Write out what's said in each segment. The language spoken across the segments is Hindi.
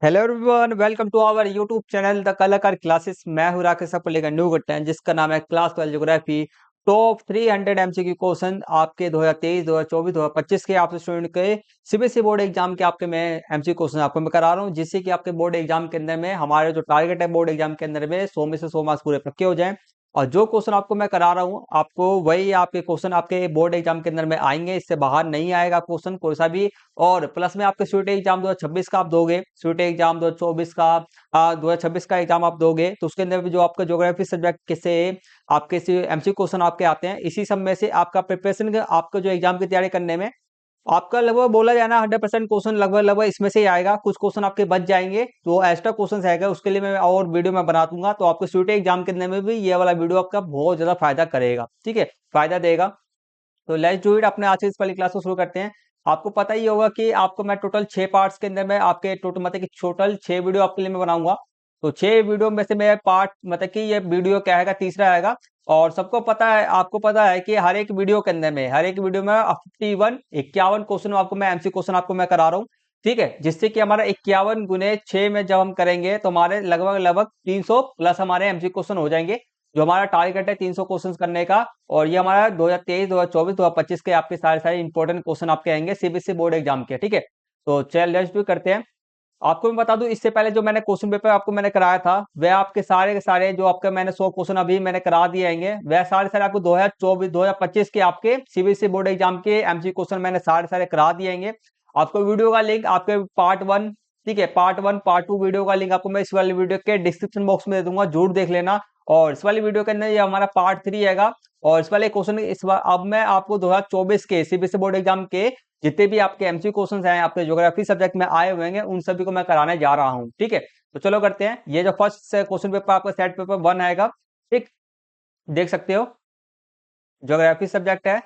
Hello everyone, welcome to our YouTube channel the Kalakar classes. मैं हूं राकेश, आपको लेकर न्यू कंटेंट जिसका नाम है class 12 geography. Top 300 MCQ question आपके 2023, 2024, 2025 के आपसे स्टूडेंट के सीबीएसई बोर्ड एग्जाम के आपके मैं एमसीक्यू क्वेश्चन आपको मैं करा रहा हूं, जिससे कि आपके बोर्ड एग्जाम के अंदर में हमारे जो टारगेट है बोर्ड एग्जाम के अंदर में 100 में से 100 मार्क्स पूरे पक्के हो जाएं। और जो क्वेश्चन आपको मैं करा रहा हूँ आपको वही आपके क्वेश्चन आपके बोर्ड एग्जाम के अंदर में आएंगे, इससे बाहर नहीं आएगा क्वेश्चन कोई सा भी। और प्लस में आपके सीयूईटी एग्जाम 2026 का आप दोगे, सीयूईटी एग्जाम 2024 का 2026 का एग्जाम आप दोगे, तो उसके अंदर भी जो आपका ज्योग्राफी सब्जेक्ट से आपके एमसी क्वेश्चन आपके आते हैं, इसी सब में से आपका प्रिपरेशन आपका जो एग्जाम की तैयारी करने में आपका लगभग बोला जाए ना 100% क्वेश्चन लगभग लगभग इसमें से ही आएगा। कुछ क्वेश्चन आपके बच जाएंगे, तो एक्स्ट्रा क्वेश्चन आएगा, उसके लिए मैं और वीडियो में बना दूंगा। तो आपको सीयूईटी एग्जाम के अंदर में भी ये वाला वीडियो आपका बहुत ज्यादा फायदा करेगा, ठीक है, फायदा देगा। तो लेट्स डू इट, अपने आज से इस वाली क्लास को शुरू करते हैं। आपको पता ही होगा कि आपको मैं टोटल 6 पार्ट्स के अंदर में आपके टोटल मतलब कि टोटल 6 वीडियो आपके लिए मैं बनाऊंगा। तो 6 वीडियो में से मैं पार्ट मतलब कि ये वीडियो क्या आएगा, तीसरा आएगा। और सबको पता है, आपको पता है कि हर एक वीडियो के अंदर में हर एक वीडियो में 51 क्वेश्चन आपको मैं एमसी क्वेश्चन आपको मैं करा रहा हूँ, ठीक है। जिससे कि हमारा 51 गुने 6 में जब हम करेंगे तो हमारे लगभग लगभग 300 प्लस हमारे एमसी क्वेश्चन हो जाएंगे। जो हमारा टारगेट है 300 क्वेश्चंस करने का। और ये हमारा 2023, 2024, 2025 के आपके सारे सारे इंपॉर्टेंट क्वेश्चन आपके आएंगे सीबीएसई बोर्ड एग्जाम के, ठीक है। तो चल लेट्स भी करते हैं। आपको मैं बता दूं, इससे पहले जो मैंने क्वेश्चन पेपर आपको मैंने कराया था वह आपके सारे के सारे जो आपके मैंने 100 क्वेश्चन अभी मैंने करा दिए आएंगे, वह सारे सारे आपको 2024, 2025 के आपके सीबीएसई बोर्ड एग्जाम के एमसी क्वेश्चन मैंने सारे सारे करा दिए आएंगे। आपको वीडियो का लिंक आपके पार्ट 1, ठीक है, पार्ट 1 पार्ट 2 वीडियो का लिंक आपको मैं इस वाली वीडियो के डिस्क्रिप्शन बॉक्स में दे दूंगा, जरूर देख लेना। और इस वाली वीडियो के अंदर ये हमारा पार्ट 3 आएगा। और इस वाले क्वेश्चन इस बार अब मैं आपको 2024 के सीबीएसई बोर्ड एग्जाम के जितने भी आपके एमसी क्वेश्चन हैं आपके ज्योग्राफी सब्जेक्ट में आए हुए हैं उन सभी को मैं कराने जा रहा हूं, ठीक है। तो चलो करते हैं। ये जो फर्स्ट क्वेश्चन पेपर आपका सेट पेपर 1 आएगा, ठीक, देख सकते हो, ज्योग्राफी सब्जेक्ट है।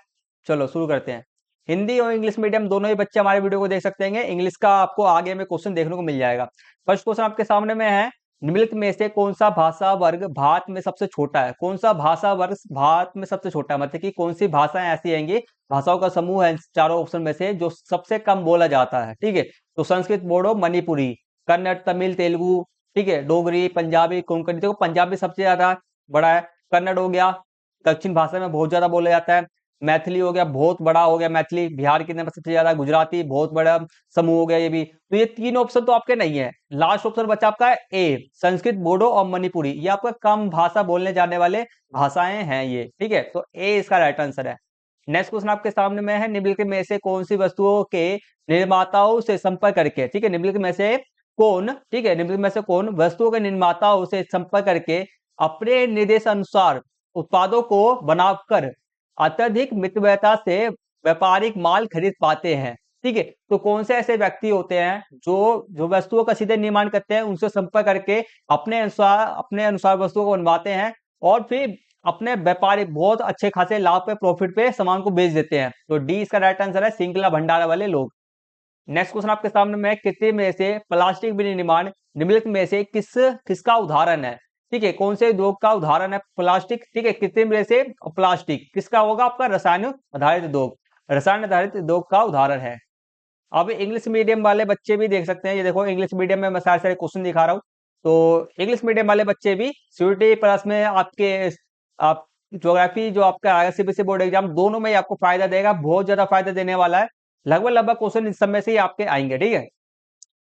चलो शुरू करते हैं। हिंदी और इंग्लिश मीडियम दोनों ही बच्चे हमारे वीडियो को देख सकते हैं। इंग्लिश का आपको आगे में क्वेश्चन देखने को मिल जाएगा। फर्स्ट क्वेश्चन आपके सामने में है, निम्नलिखित में से कौन सा भाषा वर्ग भारत में सबसे छोटा है। कौन सा भाषा वर्ग भारत में सबसे छोटा है, मतलब कि कौन सी भाषाएं ऐसी आएंगी, भाषाओं का समूह है चारों ऑप्शन में से जो सबसे कम बोला जाता है, ठीक है। तो संस्कृत, बोडो, मणिपुरी, कन्नड़, तमिल, तेलुगु, ठीक है, डोगरी, पंजाबी, कोंकणी। देखो पंजाबी सबसे ज्यादा बड़ा है, कन्नड़ हो गया दक्षिण भाषा में बहुत ज्यादा बोला जाता है, मैथिली हो गया बहुत बड़ा हो गया, मैथिली बिहार के अंदर सबसे ज्यादा, गुजराती बहुत बड़ा समूह हो गया ये भी। तो ये 3 ऑप्शन तो आपके नहीं है। लास्ट ऑप्शन बचा आपका है ए, संस्कृत, बोडो और मणिपुरी। ये आपका कम भाषा बोलने जाने वाले भाषाएं हैं ये, ठीक है। तो ए इसका राइट आंसर है। नेक्स्ट क्वेश्चन आपके सामने में है, निम्नलिखित में से कौन सी वस्तुओं के निर्माताओं से संपर्क करके, ठीक है, निम्नलिखित में से कौन, ठीक है, निम्नलिखित में से कौन वस्तुओं के निर्माताओं से संपर्क करके अपने निर्देश अनुसार उत्पादों को बनाकर अत्यधिक मितव्ययता से व्यापारिक माल खरीद पाते हैं, ठीक है। तो कौन से ऐसे व्यक्ति होते हैं जो जो वस्तुओं का सीधे निर्माण करते हैं, उनसे संपर्क करके अपने अनुसार वस्तुओं को बनवाते हैं और फिर अपने व्यापारिक बहुत अच्छे खासे लाभ पे प्रॉफिट पे सामान को बेच देते हैं। तो डी इसका राइट आंसर है, श्रृंखला भंडार वाले लोग। नेक्स्ट क्वेश्चन आपके सामने में, कृत्रिम में से प्लास्टिक विनिर्माण निम्नलिखित में से किसका उदाहरण है, ठीक है। कौन से उद्योग का उदाहरण है प्लास्टिक, ठीक है, कृत्रिम रेसे और प्लास्टिक किसका होगा आपका, रसायन आधारित उद्योग, रसायन आधारित उद्योग का उदाहरण है। अब इंग्लिश मीडियम वाले बच्चे भी देख सकते हैं, ये देखो इंग्लिश मीडियम में मैं सारे सारे क्वेश्चन दिखा रहा हूँ। तो इंग्लिश मीडियम वाले बच्चे भी सीयूईटी प्लस में आपके आप ज्योग्राफी जो आपका आएगा सीबीएसई बोर्ड एग्जाम, दोनों में ही आपको फायदा देगा, बहुत ज्यादा फायदा देने वाला है। लगभग लगभग क्वेश्चन इस समय से ही आपके आएंगे, ठीक है।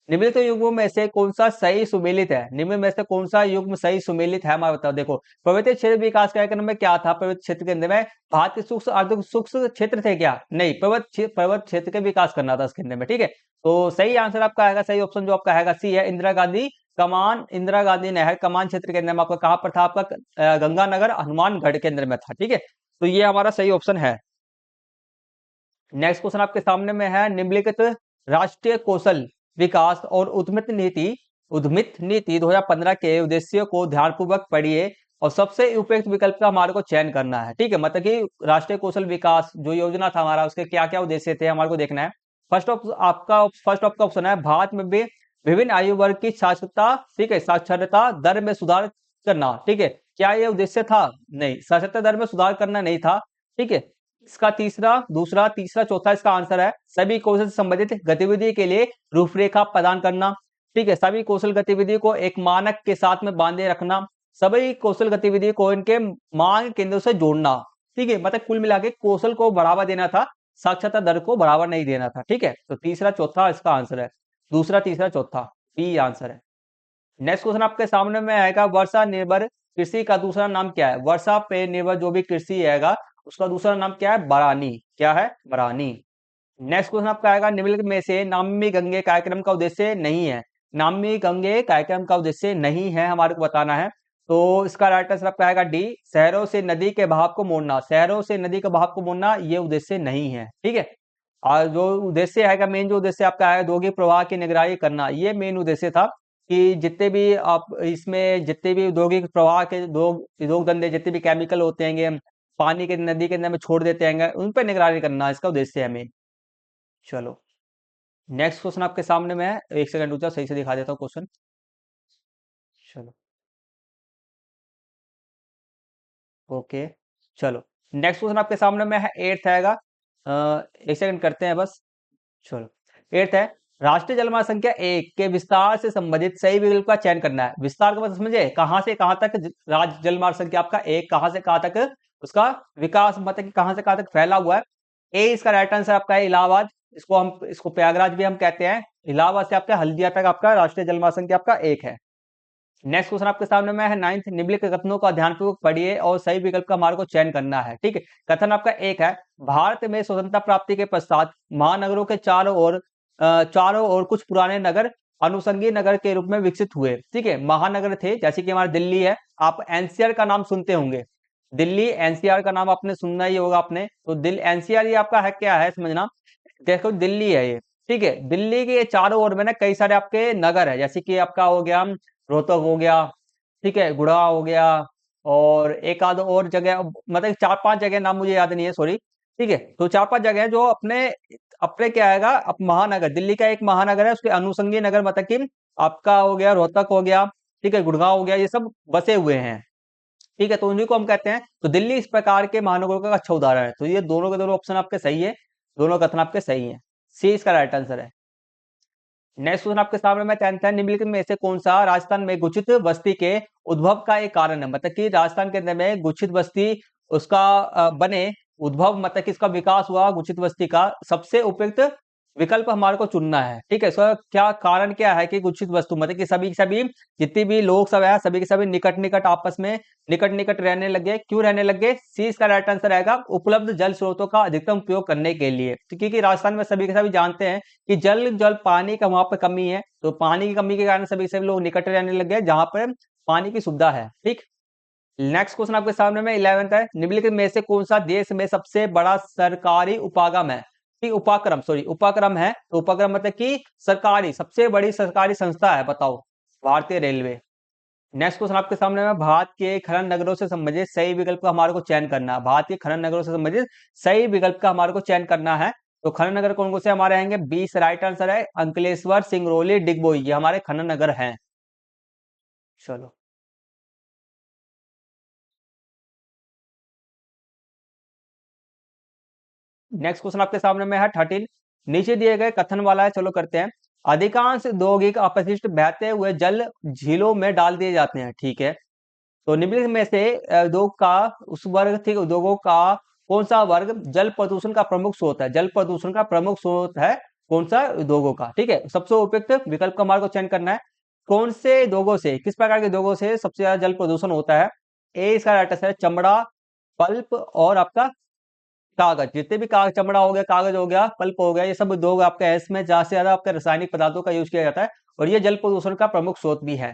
निम्नलिखित युग्मों में से कौन सा सही सुमेलित है, निम्न में से कौन सा युग्म सही सुमेलित है, हमारा बताओ। देखो पर्वतीय क्षेत्र विकास कार्यक्रम में क्या था, पर्वत क्षेत्र के अंदर में भारत के सूक्ष्म अर्ध सूक्ष्म क्षेत्र थे क्या, नहीं, पर्वत क्षेत्र के विकास करना था इसके अंदर में, ठीक है। तो सही आंसर आपका आएगा, सही ऑप्शन जो आपका आएगा सी है, इंदिरा गांधी नहर कमान क्षेत्र के अंदर में आपका कहां पर था, आपका गंगानगर हनुमानगढ़ के अंदर में था, ठीक है। तो ये हमारा सही ऑप्शन है। नेक्स्ट क्वेश्चन आपके सामने में है, निम्नलिखित राष्ट्रीय कौशल विकास और उद्यमित नीति 2015 के उद्देश्यों को ध्यानपूर्वक पढ़िए और सबसे उपयुक्त विकल्प का हमारे को चयन करना है, ठीक है। मतलब कि राष्ट्रीय कौशल विकास जो योजना था हमारा, उसके क्या क्या उद्देश्य थे हमारे को देखना है। फर्स्ट आपका ऑप्शन है, भारत में भी विभिन्न आयु वर्ग की साक्षरता, ठीक है, साक्षरता दर में सुधार करना, ठीक है। क्या ये उद्देश्य था, नहीं, साक्षरता दर में सुधार करना नहीं था, ठीक है। इसका दूसरा तीसरा चौथा इसका आंसर है, सभी कौशल से संबंधित गतिविधि के लिए रूपरेखा प्रदान करना, ठीक है, सभी कौशल गतिविधि को एक मानक के साथ में बांधे रखना, सभी कौशल गतिविधि को इनके मांग केंद्रों से जोड़ना। ठीक है, मतलब कुल मिला के कौशल को बढ़ावा देना था, साक्षरता दर को बढ़ावा नहीं देना था। ठीक है, तो तीसरा चौथा इसका आंसर है, दूसरा तीसरा चौथा बी आंसर है। नेक्स्ट क्वेश्चन आपके सामने में आएगा, वर्षा निर्भर कृषि का दूसरा नाम क्या है? वर्षा पे निर्भर जो भी कृषि आएगा उसका दूसरा नाम क्या है? बरानी। क्या है? बरानी। नेक्स्ट क्वेश्चन आपका आएगा, निम्नलिखित में से नमामि गंगे कार्यक्रम का उद्देश्य नहीं है? नमामि गंगे कार्यक्रम का उद्देश्य नहीं है, हमारे को बताना है। तो इसका राइट आंसर आपका आएगा डी, शहरों से नदी के बहाव को मोड़ना। शहरों से नदी के बहाव को मोड़ना ये उद्देश्य नहीं है। ठीक है, और जो उद्देश्य आएगा, मेन जो उद्देश्य आपका है, औद्योगिक प्रवाह की निगरानी करना, ये मेन उद्देश्य था कि जितने भी आप इसमें जितने भी औद्योगिक प्रवाह के उद्योग धंधे जितने भी केमिकल होते हैं पानी के नदी के अंदर में छोड़ देते हैं, उन पर निगरानी करना इसका उद्देश्य है मेन। चलो नेक्स्ट क्वेश्चन आपके सामने में है, एक सेकंड रुक जाओ, सही से दिखा देता हूँ क्वेश्चन। चलो ओके, चलो नेक्स्ट क्वेश्चन आपके सामने में है, एट्थ आएगा। एक सेकंड करते हैं बस। चलो एट्थ है, राष्ट्रीय जलमार्ग संख्या 1 के विस्तार से संबंधित सही विकल्प का चयन करना है। विस्तार का मतलब समझे, कहां से कहां तक राज्य जलमार्ग संख्या आपका 1 कहां से कहां तक उसका विकास, मतलब कि कहां से कहां तक फैला हुआ है। ए इसका राइट आंसर आपका है इलाहाबाद, इसको प्रयागराज भी हम कहते हैं। इलाहाबाद से आपका हल्दिया तक आपका राष्ट्रीय जलमार्ग संख्या आपका 1 है। नेक्स्ट क्वेश्चन आपके सामने में है, नाइन्थ, निम्नलिखित कथनों का ध्यानपूर्वक पढ़िए और सही विकल्प का हमारे को चयन करना है। ठीक है, कथन आपका एक है, भारत में स्वतंत्रता प्राप्ति के पश्चात महानगरों के चारों ओर कुछ पुराने नगर अनुषंगी नगर के रूप में विकसित हुए। ठीक है, महानगर थे, जैसे कि हमारा दिल्ली है, आप एनसीआर का नाम सुनते होंगे, दिल्ली एनसीआर का नाम आपने सुनना ही होगा आपने। तो दिल्ली एनसीआर ये आपका है, क्या है समझना, देखो दिल्ली है ये। ठीक है, दिल्ली के चारों ओर में ना कई सारे आपके नगर है, जैसे कि आपका हो गया रोहतक हो गया, ठीक है, गुड़गांव हो गया, और एक आध और जगह, मतलब चार पांच जगह नाम मुझे याद नहीं है, सॉरी। ठीक है, तो चार पांच जगह जो अपने अपने क्या आएगा, अब महानगर, दिल्ली का एक महानगर है, उसके अनुषंगी नगर, मतलब कि आपका हो गया रोहतक हो गया, ठीक है, गुड़गांव हो गया, ये सब बसे हुए हैं। ठीक है, तो उन्हीं को हम कहते हैं। तो दिल्ली इस प्रकार के महानगरों का अच्छा उदाहरण है। तो ये दोनों के दोनों ऑप्शन आपके सही है, दोनों कथन आपके सही है, सी इसका राइट आंसर है। नेक्स्ट क्वेश्चन आपके सामने में टेंथ है, निम्नलिखित में से कौन सा राजस्थान में गुच्छित बस्ती के उद्भव का एक कारण है? मतलब कि राजस्थान के अंदर में गुच्छित बस्ती उसका बने उद्भव, मतलब कि इसका विकास हुआ गुच्छित बस्ती का, सबसे उपयुक्त विकल्प हमारे को चुनना है। ठीक है, इसका क्या कारण क्या है कि गुच्छित वस्तु, मतलब कि सभी सभी जितनी भी लोग सब है, सभी के सभी निकट निकट आपस में निकट निकट रहने लगे। क्यों रहने लगे? सी इसका राइट आंसर आएगा, उपलब्ध जल स्रोतों का अधिकतम उपयोग करने के लिए। तो क्योंकि राजस्थान में सभी के सभी जानते हैं कि जल जल पानी का वहां पर कमी है, तो पानी की कमी के कारण सभी के सभी लोग निकट रहने लग गए जहां पर पानी की सुविधा है। ठीक, नेक्स्ट क्वेश्चन आपके सामने में 11th है, निम्नलिखित में से कौन सा देश में सबसे बड़ा सरकारी उपागम है? ठीक, उपक्रम, सॉरी उपक्रम है। तो उपक्रम मतलब कि सरकारी सबसे बड़ी सरकारी संस्था है, बताओ। भारतीय रेलवे। नेक्स्ट क्वेश्चन आपके सामने में, भारत के खनन नगरों से संबंधित सही विकल्प का हमारे को चयन करना है। भारत के खनन नगरों से संबंधित सही विकल्प का हमारे को चयन करना है। तो खनन नगर कौन कौन से हमारे आएंगे? 20 राइट आंसर है, अंकलेश्वर, सिंगरौली, डिगबोई, ये हमारे खनन नगर हैं। चलो नेक्स्ट क्वेश्चन आपके सामने में है 13, नीचे दिए गए कथन वाला है, चलो करते हैं। अधिकांश औद्योगिक अपशिष्ट बहते हुए जल झीलों में डाल दिए जाते हैं। ठीक है, तो निम्नलिखित में से उद्योग का उस वर्ग, ठीक, उद्योगों का कौन सा वर्ग जल प्रदूषण का प्रमुख स्रोत है? जल प्रदूषण का प्रमुख स्रोत है कौन सा? उद्योगों का। ठीक है, सबसे उपयुक्त विकल्प का हमारे को चयन करना है। कौन से उद्योगों से, किस प्रकार के उद्योगों से सबसे ज्यादा जल प्रदूषण होता है? ए इसका राइट आंसर है, चमड़ा, पल्प और आपका कागज। जितने भी कागज, चमड़ा हो गया, कागज हो गया, पल्प हो गया, ये सब उद्योग आपका है, इसमें ज्यादा से ज्यादा आपका रासायनिक पदार्थों का यूज किया जाता है, और ये जल प्रदूषण का प्रमुख स्रोत भी है।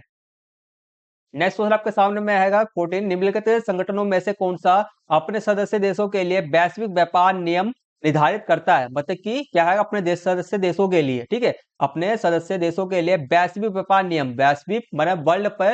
नेक्स्ट क्वेश्चन आपके सामने में आएगा 14, निम्नलिखित संगठनों में से कौन सा अपने सदस्य देशों के लिए वैश्विक व्यापार नियम निर्धारित करता है? मतलब कि क्या है, अपने देश सदस्य देशों के लिए, ठीक है, अपने सदस्य देशों के लिए वैश्विक व्यापार नियम, वैश्विक मतलब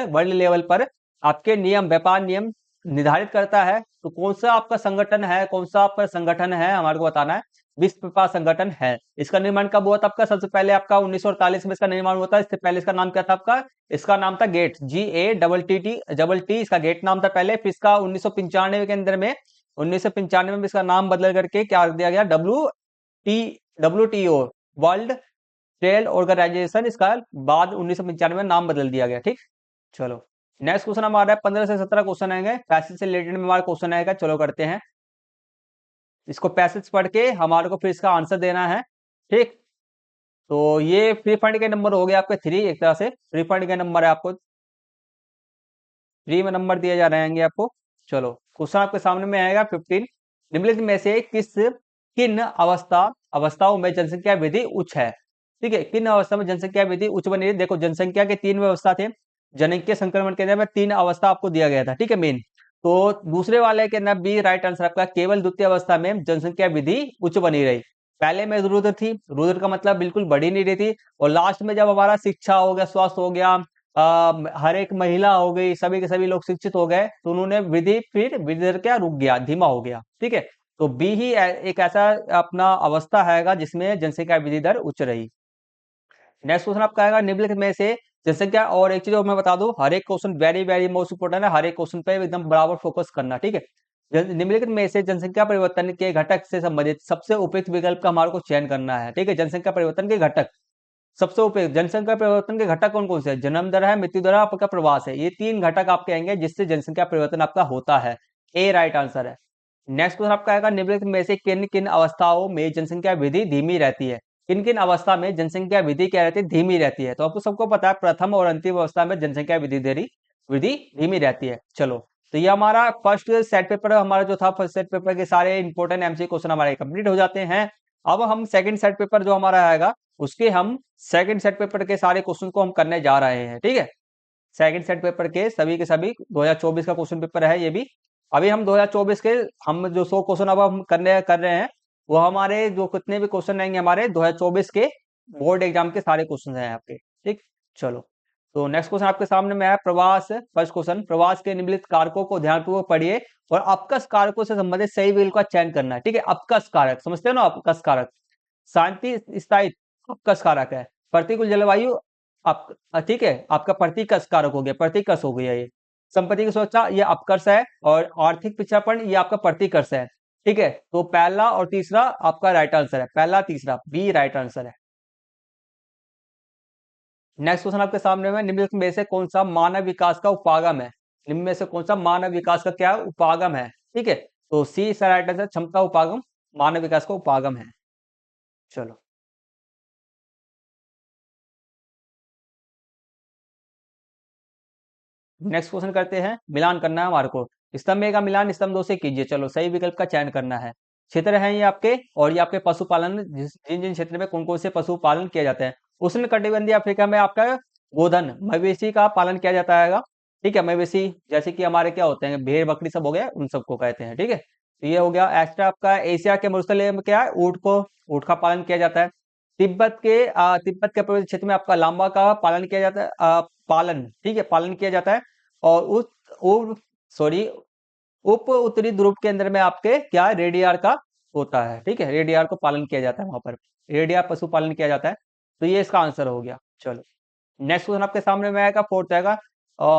वर्ल्ड लेवल पर आपके नियम, व्यापार नियम निर्धारित करता है। तो कौन सा आपका संगठन है, कौन सा आपका संगठन है, हमारे को बताना है। विश्व व्यापार संगठन है। इसका निर्माण कब हुआ था आपका? सबसे पहले आपका 1948 में इसका निर्माण हुआ था। इससे पहले इसका नाम क्या था आपका? इसका नाम था गेट, GATT इसका गेट नाम था पहले। फिर इसका 1995 के अंदर में 1995 में इसका नाम बदल करके क्या दिया गया? WTO, वर्ल्ड ट्रेड ऑर्गेनाइजेशन, इसका बाद 1995 में नाम बदल दिया गया। ठीक, चलो नेक्स्ट क्वेश्चन हमारा 15 से 17 क्वेश्चन आएंगे पैसेज से रिलेटेड में हमारा क्वेश्चन आएगा। चलो करते हैं इसको, पैसेज पढ़ के हमारे को फिर इसका आंसर देना है। ठीक, तो ये फ्री फंड के नंबर हो गए आपके 3, एक तरह से फ्री फंड के नंबर है, आपको फ्री में नंबर दिए जा रहेंगे आपको। चलो क्वेश्चन आपके सामने में आएगा 15, निम्नलिखित में से किन अवस्थाओं में जनसंख्या वृद्धि उच्च है। ठीक है, किन अवस्था में जनसंख्या वृद्धि उच्च बनी है। देखो जनसंख्या के 3 व्यवस्था थे, जनसंख्या संक्रमण के अंदर में 3 अवस्था आपको दिया गया था। ठीक है मेन, तो दूसरे वाले के अंदर बी राइट आंसर आपका, केवल द्वितीय अवस्था में जनसंख्या वृद्धि उच्च बनी रही। पहले में रुद्र थी, रुद्र का मतलब बिल्कुल बढ़ी नहीं रही थी, और लास्ट में जब हमारा शिक्षा हो गया, स्वास्थ्य हो गया, हर एक महिला हो गई, सभी के सभी लोग शिक्षित हो गए, तो उन्होंने वृद्धि फिर वृद्धि दर क्या रुक गया, धीमा हो गया। ठीक है, तो बी ही एक ऐसा अपना अवस्था है जिसमें जनसंख्या वृद्धि दर उच्च रही। नेक्स्ट क्वेश्चन आपका आएगा, निम्नलिखित में से जनसंख्या, और एक चीज और मैं बता दूं, हर एक question very very most important है, हर एक क्वेश्चन पे एकदम बराबर फोकस करना। ठीक है, निम्नलिखित में से जनसंख्या परिवर्तन के घटक से संबंधित सबसे उपयुक्त विकल्प का हमारे को चयन करना है। ठीक है, जनसंख्या परिवर्तन के घटक, सबसे उपयुक्त जनसंख्या परिवर्तन के घटक कौन कौन से है, जन्म दर है, मृत्यु दर है, आपका प्रवास है, ये 3 घटक आपके आएंगे जिससे जनसंख्या परिवर्तन आपका होता है। ए राइट आंसर है। नेक्स्ट क्वेश्चन आपका आएगा, निम्नलिखित में से किन किन अवस्थाओं में जनसंख्या वृद्धि धीमी रहती है। किन किन अवस्था में जनसंख्या वृद्धि क्या रहती है, धीमी रहती है। तो आपको सबको पता है प्रथम और अंतिम अवस्था में जनसंख्या वृद्धि धीमी रहती है। चलो, तो ये हमारा फर्स्ट सेट पेपर हमारा जो था, फर्स्ट सेट पेपर के सारे इंपोर्टेंट एमसी क्वेश्चन हमारे कंप्लीट हो जाते हैं। अब हम सेकंड सेट पेपर जो हमारा आएगा, उसके हम सेकंड सेट पेपर के सारे क्वेश्चन को हम करने जा रहे हैं। ठीक है, सेकंड सेट पेपर के सभी 2024 का क्वेश्चन पेपर है ये भी। अभी हम 2024 के हम जो 100 क्वेश्चन अब हम कर रहे हैं, वो हमारे जो कितने भी क्वेश्चन रहेंगे हमारे 2024 के बोर्ड एग्जाम के सारे क्वेश्चन हैं आपके। ठीक, चलो तो नेक्स्ट क्वेश्चन आपके सामने में है प्रवास। फर्स्ट क्वेश्चन, प्रवास के निम्नलिखित कारकों को ध्यानपूर्वक पढ़िए और अपकस कारकों से संबंधित सही विकल्प का चयन करना है। ठीक है, अपकस कारक समझते हो ना, अपकस कारक शांति स्थायित्व अपकस कारक है, प्रतिकूल जलवायु आप, ठीक है, आपका प्रतिकर्ष कारक हो गया, प्रतिकर्ष हो गया ये। संपत्ति की सुरक्षा ये अपकर्ष है, और आर्थिक पिछड़ापन ये आपका प्रतिकर्ष है। ठीक है, तो पहला और तीसरा आपका राइट आंसर है, पहला तीसरा बी राइट आंसर है। नेक्स्ट क्वेश्चन आपके सामने में, निम्नलिखित में से कौन सा मानव विकास का उपागम है। निम्न में से कौन सा मानव विकास का क्या उपागम है। ठीक है, तो सी इसका राइट आंसर, क्षमता उपागम मानव विकास का उपागम है। चलो नेक्स्ट क्वेश्चन करते हैं, मिलान करना है हमारे को, स्तंभ एक का मिलान स्तंभ 2 से कीजिए। चलो सही विकल्प का चयन करना है। क्षेत्र हैं ये आपके, और ये आपके पशुपालन, जिन जिन क्षेत्र में कौन कौन से पशुपालन किया जाता है। उष्ण कटिबंधीय अफ्रीका में आपका गोधन मवेशी का पालन किया जाता है। ठीक है, मवेशी जैसे कि हमारे क्या होते हैं, भेड़ बकरी सब हो गया, उन सबको कहते हैं। ठीक है, तो ये हो गया। एक्स्ट्रा आपका एशिया के मरुस्थलीय में क्या है, ऊँट का पालन किया जाता है। तिब्बत के पूर्वी क्षेत्र में आपका लांबा का पालन किया जाता है, ठीक है, पालन किया जाता है। और सॉरी, उप उत्तरी ध्रुव के अंदर में आपके क्या रेडियार का होता है। ठीक है, रेडियार को पालन किया जाता है, वहां पर रेडियार पशु पालन किया जाता है। तो ये इसका आंसर हो गया। चलो नेक्स्ट क्वेश्चन आपके सामने में आएगा, फोर्थ आएगा,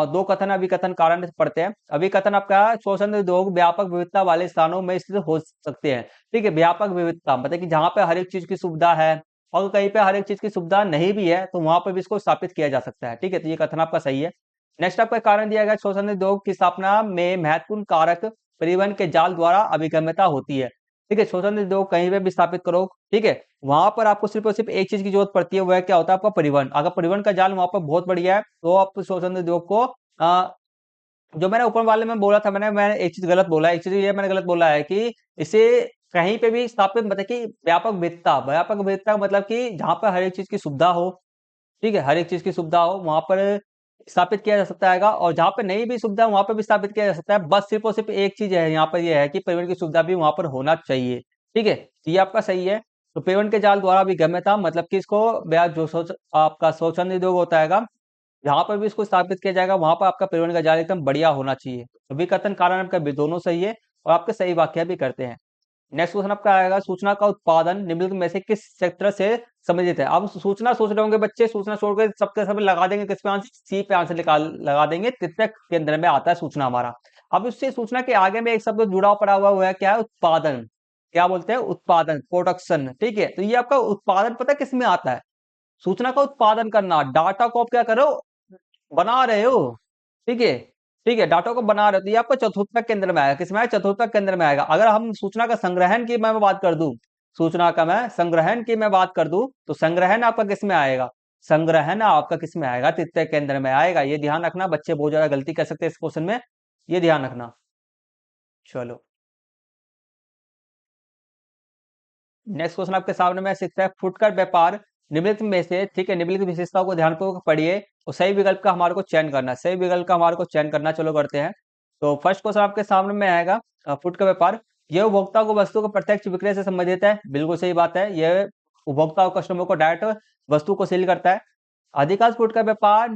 दो कथन अभिकथन कारण पढ़ते हैं। अभिकथन आपका शोषण उद्योग व्यापक विविधता वाले स्थानों में स्थित हो सकते हैं। ठीक है, व्यापक विविधता मतलब कि जहां पे हर एक चीज की सुविधा है, और कहीं पे हर एक चीज की सुविधा नहीं भी है, तो वहां पर भी इसको स्थापित किया जा सकता है। ठीक है, तो ये कथन आपका सही है। नेक्स्ट आपका कारण दिया गया, शोषण उद्योग की स्थापना में महत्वपूर्ण कारक परिवहन के जाल द्वारा अभिगम्यता होती है। ठीक है, शोषण उद्योग कहीं पे भी स्थापित करो, ठीक है, वहां पर आपको सिर्फ और सिर्फ एक चीज की जरूरत पड़ती है, वह क्या होता है, आपका परिवहन। अगर परिवहन का जाल वहां पर बहुत बढ़िया है, तो आप शोषण उद्योग को जो मैंने ऊपर वाले में बोला था, मैंने एक चीज गलत बोला है, एक चीज ये मैंने गलत बोला है कि इसे कहीं पे भी स्थापित, मतलब कि व्यापक विविधता मतलब कि जहां पर हर एक चीज की सुविधा हो, ठीक है, हर एक चीज की सुविधा हो वहां पर स्थापित किया जा सकता है। और जहां पर नहीं भी सुविधा वहां पर भी स्थापित किया जा सकता है। बस सिर्फ और सिर्फ एक चीज है यहाँ पर, यह है कि परिवहन की सुविधा भी वहां पर होना चाहिए। ठीक है, तो ये आपका सही है। तो परिवहन के जाल द्वारा भी गम्यता मतलब कि इसको जो आपका शोषण उद्योग होता है, जहां पर भी इसको स्थापित किया जाएगा वहां पर आपका परिवहन का जाल एकदम बढ़िया होना चाहिए। तो विकथन कारण आपका भी दोनों सही है, और आपके सही वाक्य भी करते हैं। नेक्स्ट क्वेश्चन आपका आएगा, सूचना का उत्पादन निम्नलिखित में से किस क्षेत्र से संबंधित है। अब सूचना सोच रहे होंगे बच्चे, सूचना छोड़ के सबके सब लगा देंगे किस पे आंसर, सी पे आंसर लगा देंगे। तृतीयक के अंदर में आता है सूचना हमारा। अब उससे सूचना के आगे में एक शब्द जुड़ा पड़ा हुआ है, क्या है, उत्पादन। क्या बोलते हैं, उत्पादन, प्रोडक्शन। ठीक है, तो ये आपका उत्पादन पता है किस में आता है, सूचना का उत्पादन करना, डाटा को आप क्या करो, बना रहे हो। ठीक है, ठीक है, डाटा को बना रहे हो, तो ये आपका चतुर्थक केंद्र में आएगा। किसमें आएगा? चतुर्थक केंद्र में आएगा। अगर हम सूचना का संग्रहण की मैं बात कर दूं, सूचना का मैं संग्रहण की मैं बात कर दूं, तो संग्रहण आपका किस में आएगा? संग्रहण आपका किस में आएगा? तृतीय केंद्र में आएगा। ये ध्यान रखना, बच्चे बहुत ज्यादा गलती कर सकते हैं इस क्वेश्चन में, ये ध्यान रखना। चलो, नेक्स्ट क्वेश्चन आपके सामने में शिक्षा फुटकर व्यापार निम्नलिखित में से, ठीक है, निम्नलिखित विशेषताओं को ध्यानपूर्वक पढ़िए और सही विकल्प का हमारे को चयन करना है, सही विकल्प का हमारे को चयन करना। चलो करते हैं। तो फर्स्ट क्वेश्चन आपके सामने में आएगा, फुटकर व्यापार, यह उपभोक्ता को वस्तु को प्रत्यक्ष विक्रय से संबंधित है। बिल्कुल सही बात है, यह उपभोक्ता को, कस्टमर को डायरेक्ट वस्तु को सेल करता है। अधिकांश फुटकर व्यापार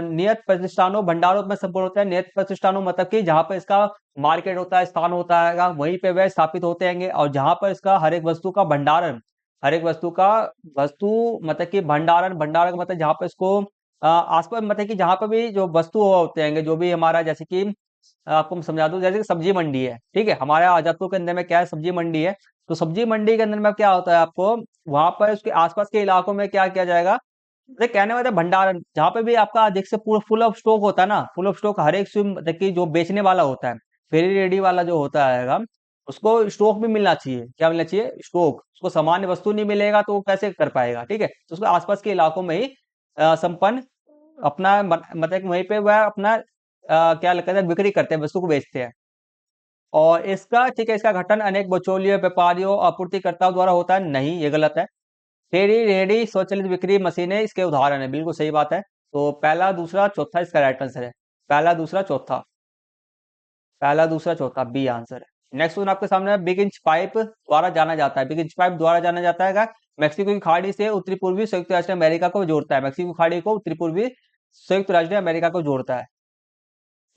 नियत प्रतिष्ठानों भंडारों में संपूर्ण होता है। नियत प्रतिष्ठानों मतलब कि जहां पर इसका मार्केट होता है, स्थान होता है, वहीं पे वह स्थापित होते हैं, और जहां पर इसका हर एक वस्तु का भंडारण, हर एक वस्तु का, वस्तु मतलब कि भंडारण, भंडारण का मतलब जहां पर इसको आसपास, मतलब कि जहां पर भी जो वस्तु होते हैं, जो भी हमारा, जैसे कि आपको मैं समझा दूं, जैसे कि सब्जी मंडी है, ठीक है, हमारे आजादपुर के अंदर में क्या है, सब्जी मंडी है। तो सब्जी मंडी के अंदर में क्या होता है, आपको वहां पर उसके आसपास के इलाकों में क्या किया जाएगा, अरे कहने वाला भंडारण, जहाँ पे भी आपका अधिक से पूरा फुल ऑफ स्टॉक होता है ना, फुल ऑफ स्टॉक, हर एक मतलब कि जो बेचने वाला होता है, फेरी रेडी वाला जो होता है, उसको स्टॉक भी मिलना चाहिए। क्या मिलना चाहिए? स्टॉक। उसको सामान्य वस्तु नहीं मिलेगा तो वो कैसे कर पाएगा? ठीक है, तो उसको आसपास के इलाकों में ही संपन्न अपना मतलब कि वहीं पे वह अपना क्या कहते हैं, बिक्री करते हैं, वस्तु को बेचते हैं। और इसका, ठीक है, इसका गठन अनेक बिचौलियों, व्यापारियों, आपूर्तिकर्ताओं द्वारा होता है, नहीं, ये गलत है। फेरी रेडी स्वचालित बिक्री मशीनें इसके उदाहरण है, बिल्कुल सही बात है। तो पहला, दूसरा, चौथा इसका राइट आंसर है। पहला, दूसरा, चौथा, पहला, दूसरा, चौथा, बी आंसर है। नेक्स्ट क्वेश्चन आपके सामने, बिग इंच पाइप द्वारा जाना जाता है, बिग इंच पाइप द्वारा जाना जाता है, मैक्सिको की खाड़ी से उत्तरी पूर्वी संयुक्त राष्ट्र अमेरिका को जोड़ता है। मैक्सिको की खाड़ी को उत्तरी पूर्वी संयुक्त राज्य अमेरिका को जोड़ता है।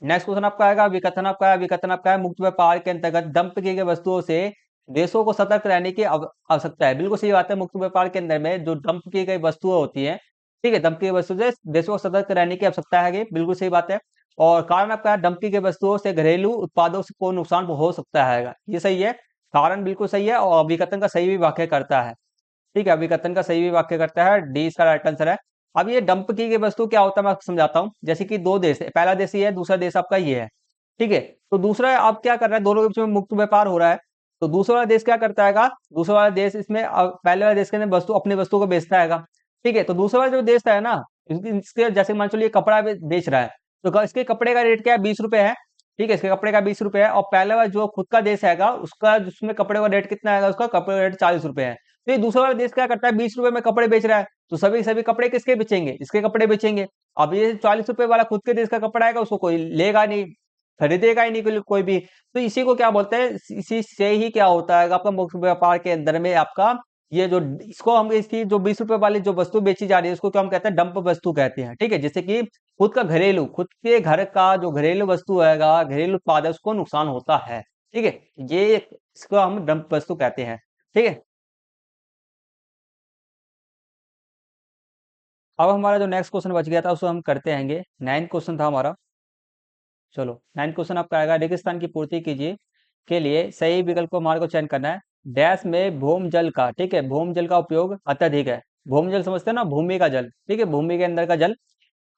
नेक्स्ट क्वेश्चन आपका आएगा, विकथन आपका है, विकथन आपका है, मुक्त व्यापार के अंतर्गत डंप की गई वस्तुओं से देशों को सतर्क रहने की आवश्यकता है। बिल्कुल सही बात है, मुक्त व्यापार के अंदर में जो डंप की गई वस्तुएं होती हैं, ठीक है, डंप की गई वस्तु से देशों को सतर्क रहने की आवश्यकता है, बिल्कुल सही बात है। और कारण आपका है, डंप की गई वस्तुओं से घरेलू उत्पादों से को नुकसान हो सकता है, ये सही है, कारण बिल्कुल सही है, और विकथन का सही भी वाक्य करता है। ठीक है, विकथन का सही भी वाक्य करता है, डी इसका राइट आंसर है। अब ये डंप की गई वस्तु क्या होता है, मैं आपको समझाता हूँ। जैसे कि दो देश है, पहला देश ये है, दूसरा देश आपका ये है, ठीक है। तो दूसरा आप क्या कर रहा है, दोनों के बीच में मुक्त व्यापार हो रहा है। तो दूसरा वाला देश क्या करता है, दूसरा वाला देश इसमें पहले वाले देश के अंदर वस्तु, अपनी वस्तु को बेचता है, ठीक है। तो दूसरा वाला जो देश है ना, इसके जैसे मान चलिए कपड़ा बेच रहा है, तो इसके कपड़े का रेट क्या है, 20 रुपए है, ठीक है, इसके कपड़े का 20 रुपए है। और पहले वाला जो खुद का देश है उसका, जिसमें कपड़े का रेट कितना है, उसका कपड़े का रेट 40 रुपए है। तो ये दूसरा वाला देश क्या करता है, 20 रुपए में कपड़े बेच रहा है, तो सभी सभी कपड़े किसके बेचेंगे, इसके कपड़े बेचेंगे। अब ये 40 रुपए वाला खुद के देश का कपड़ा आएगा, उसको कोई लेगा नहीं, खरीदेगा ही नहीं कोई भी। तो इसी को क्या बोलते हैं, इसी से ही क्या होता है आपका मुक्त व्यापार के अंदर में आपका, ये जो, इसको हम, इसकी जो 20 रुपए वाली जो वस्तु बेची जा रही है, उसको क्या हम कहते हैं, डंप वस्तु कहते हैं, ठीक है। जैसे कि खुद का घरेलू, खुद के घर का जो घरेलू वस्तु है, घरेलू उत्पाद है, उसको नुकसान होता है, ठीक है, ये इसको हम डंप वस्तु कहते हैं, ठीक है। अब हमारा जो नेक्स्ट क्वेश्चन बच गया था उसको हम करते हैंगे, 9th क्वेश्चन था हमारा। चलो, 9th क्वेश्चन आपका आएगा, रेगिस्तान की पूर्ति कीजिए के लिए सही विकल्प को हमारे को चयन करना है। डैश में भूम जल का, ठीक है, भूम जल का उपयोग अत्यधिक है। भूम जल समझते हैं ना, भूमि का जल, ठीक है, भूमि के अंदर का जल।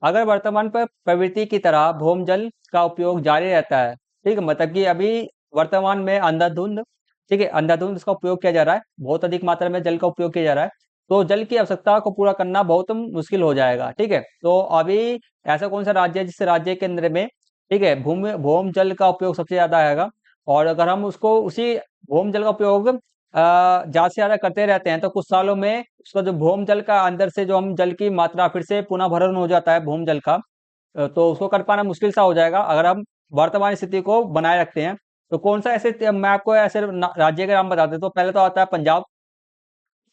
अगर वर्तमान पर प्रवृत्ति की तरह भूम जल का उपयोग जारी रहता है, ठीक है, मतलब कि अभी वर्तमान में अंधाधुंध, ठीक है, अंधाधुंध इसका उपयोग किया जा रहा है, बहुत अधिक मात्रा में जल का उपयोग किया जा रहा है, तो जल की आवश्यकता को पूरा करना बहुत मुश्किल हो जाएगा, ठीक है। तो अभी ऐसा कौन सा राज्य है जिस राज्य के अंदर में, ठीक है, भूम जल का उपयोग सबसे ज्यादा आएगा। और अगर हम उसको, उसी भूम जल का उपयोग ज्यादा से ज्यादा करते रहते हैं, तो कुछ सालों में उसका जो भूम जल का अंदर से जो हम जल की मात्रा फिर से पुनः भरण हो जाता है भूम जल का, तो उसको कर पाना मुश्किल सा हो जाएगा अगर हम वर्तमान स्थिति को बनाए रखते हैं। तो कौन सा ऐसे, मैं आपको ऐसे राज्य के नाम बता देता हूँ। पहले तो आता है पंजाब,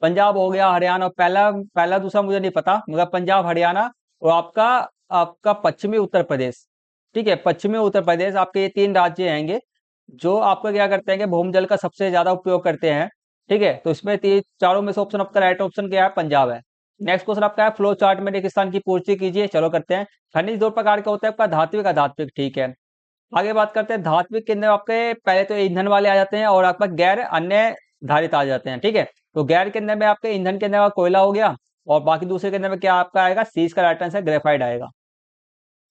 पंजाब हो गया, हरियाणा, पहला पहला दूसरा मुझे नहीं पता, मगर पंजाब, हरियाणा, और आपका आपका पश्चिमी उत्तर प्रदेश, ठीक है, पश्चिमी उत्तर प्रदेश, आपके ये तीन राज्य आएंगे जो आपका क्या करते हैं कि भूमजल का सबसे ज्यादा उपयोग करते हैं, ठीक है। तो इसमें तीन चारों में से ऑप्शन आपका राइट ऑप्शन क्या है, पंजाब है। नेक्स्ट क्वेश्चन आपका है, फ्लो चार्ट में रेगिस्तान की पूर्ति कीजिए। चलो करते हैं। खनिज दो प्रकार का होता है, आपका धात्विक, अधात्विक, ठीक है। आगे बात करते हैं, धात्विक के अंदर आपके पहले तो ईंधन वाले आ जाते हैं, और आपका गैर अन्य धारित आ जाते हैं, ठीक है। तो गैर के अंदर में आपके ईंधन के अंदर कोयला हो गया, और बाकी दूसरे के अंदर में क्या आपका आएगा, सी इसका राइट आंसर ग्रेफाइट आएगा।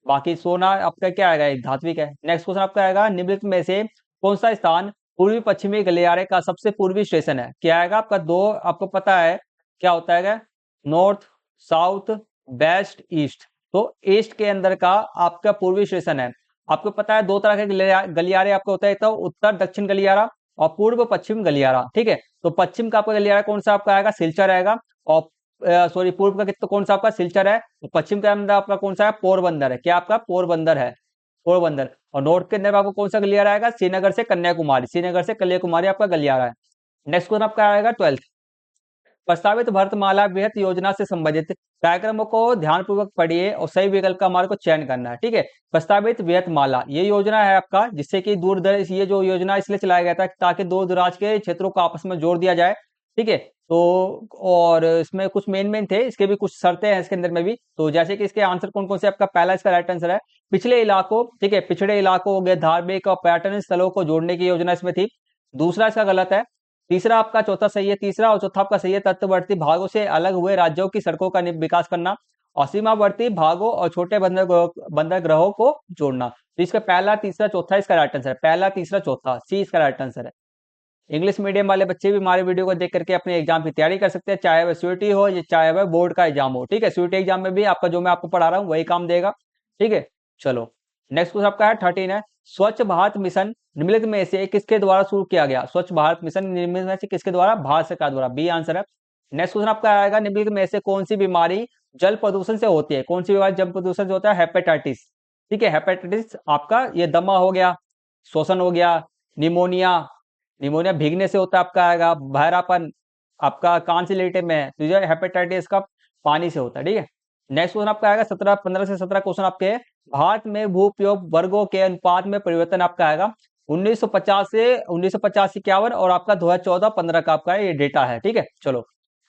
बाकी सोना आपका क्या आएगा, एक धात्विक है। नेक्स्ट क्वेश्चन आपका आएगा, निम्नलिखित में से कौन सा स्थान पूर्वी पश्चिमी गलियारे का सबसे पूर्वी स्टेशन है? क्या आएगा आपका, दो आपको पता है क्या होता है, नॉर्थ, साउथ, वेस्ट, ईस्ट। तो ईस्ट के अंदर का आपका पूर्वी स्टेशन है। आपको पता है दो तरह के गलियारे आपको होता है, तो उत्तर दक्षिण गलियारा और पूर्व पश्चिम गलियारा। ठीक है, तो पश्चिम का आपका गलियारा कौन सा आपका आएगा, सिलचर आएगा। और सॉरी, पूर्व का कितना कौन सा आपका, सिलचर है। तो पश्चिम के अंदर आपका कौन सा है, पोरबंदर है। क्या आपका, पोरबंदर है, पोरबंदर। और नॉर्थ के अंदर आपको कौन सा गलियारा आएगा, श्रीनगर से कन्याकुमारी, श्रीनगर से कन्याकुमारी आपका गलियारा है। नेक्स्ट क्वेश्चन आपका आएगा 12th, प्रस्तावित भारतमाला वृहत योजना से संबंधित कार्यक्रमों को ध्यानपूर्वक पढ़िए और सही विकल्प का हमारे को चयन करना है। ठीक है, प्रस्तावित वृहत माला ये योजना है आपका, जिससे कि दूर दराज, ये जो योजना इसलिए चलाया गया था ताकि दूर दराज के क्षेत्रों को आपस में जोड़ दिया जाए। ठीक है, तो और इसमें कुछ मेन थे, इसके भी कुछ शर्तें हैं इसके अंदर में भी। तो जैसे कि इसके आंसर कौन कौन से, आपका पहला इसका राइट आंसर है पिछले इलाकों, ठीक है, पिछड़े इलाकों हो गए, धार्मिक और पर्यटन स्थलों को जोड़ने की योजना इसमें थी। दूसरा इसका गलत है। तीसरा आपका, चौथा सही है, तीसरा और चौथा आपका सही है, तटवर्ती भागों से अलग हुए राज्यों की सड़कों का विकास करना और सीमावर्ती भागों और छोटे बंदरगाहों को जोड़ना। तो इसका पहला, तीसरा, चौथा इसका राइट आंसर है, पहला, तीसरा, चौथा, सी इसका राइट आंसर है। इंग्लिश मीडियम वाले बच्चे भी हमारे वीडियो को देख करके अपने एग्जाम की तैयारी कर सकते हैं, चाहे वह सीयूईटी हो या चाहे वह बोर्ड का एग्जाम हो। ठीक है, सीयूईटी एग्जाम में भी आपका जो मैं आपको पढ़ा रहा हूँ वही काम देगा। ठीक है, चलो नेक्स्ट क्वेश्चन आपका है 13 है, स्वच्छ भारत मिशन निम्नलिखित में से किसके द्वारा शुरू किया गया? स्वच्छ भारत मिशन निम्नलिखित में से किसके द्वारा? भारत सरकार द्वारा, बी आंसर है। नेक्स्ट क्वेश्चन आपका आएगा, निम्नलिखित में से कौन सी बीमारी जल प्रदूषण से होती है? कौन सी बीमारी जल प्रदूषण से होता है? हेपेटाइटिस। ठीक है, हेपेटाइटिस आपका ये दमा हो गया, श्वसन हो गया, निमोनिया, निमोनिया भीगने से होता है आपका आएगा, बहरापन आपका कान से रिलेटेड में है, तो ये हेपेटाइटिस का पानी से होता है। ठीक है, नेक्स्ट क्वेश्चन आपका आएगा 17, 15 से 17 क्वेश्चन आपके हैं। भारत में भू उपयोग वर्गों के अनुपात में परिवर्तन आपका आएगा 1950 से 1950-51 और आपका 2014-15 का आपका ये डेटा है। ठीक है, चलो